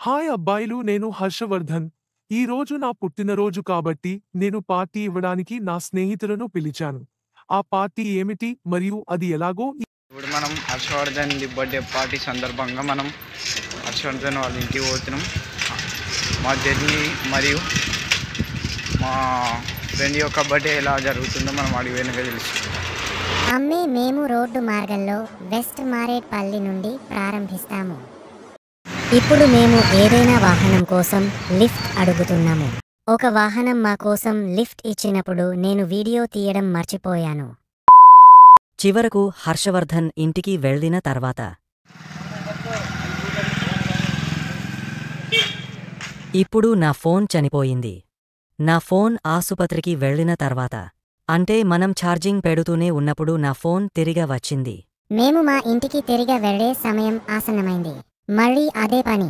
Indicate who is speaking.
Speaker 1: Hi అబ్బాయిలు, నేను హర్షవర్ధన్. ఈ రోజు నా పుట్టినరోజు కాబట్టి నేను పార్టీ ఇవ్వడానికి నా స్నేహితులను పిలిచాను. ఆ పార్టీ ఏమిటి మరియు అది ఎలాగో
Speaker 2: ఇప్పుడు మనం హర్షవర్ధన్ బర్త్డే పార్టీ సందర్భంగా మనం హర్షవర్ధన్ వాళ్ళ ఇంటికి పోతున్నాం. మా జర్నీ మరియు మా ఫ్రెండ్ యొక్క బర్త్డే ఎలా జరుగుతుందో మనం అడిగి వెనుక తెలుసుకుందాం.
Speaker 3: మేము రోడ్డు మార్గంలో వెస్ట్ మారేడ్పల్లి నుండి ప్రారంభిస్తాము. ఇప్పుడు మేము ఏదైనా వాహనం కోసం లిఫ్ట్ అడుగుతున్నాము. ఒక వాహనం మా కోసం లిఫ్ట్ ఇచ్చినప్పుడు నేను వీడియో తీయడం మర్చిపోయాను.
Speaker 4: చివరకు హర్షవర్ధన్ ఇంటికి వెళ్ళిన తర్వాత ఇప్పుడు నా ఫోన్ చనిపోయింది. నా ఫోన్ ఆసుపత్రికి వెళ్ళిన తర్వాత అంటే మనం ఛార్జింగ్ పెడుతూనే ఉన్నప్పుడు నా ఫోన్ తిరిగి వచ్చింది.
Speaker 3: మేము మా ఇంటికి తిరిగి వెళ్లే సమయం ఆసన్నమైంది. మళ్ళీ అదే పని.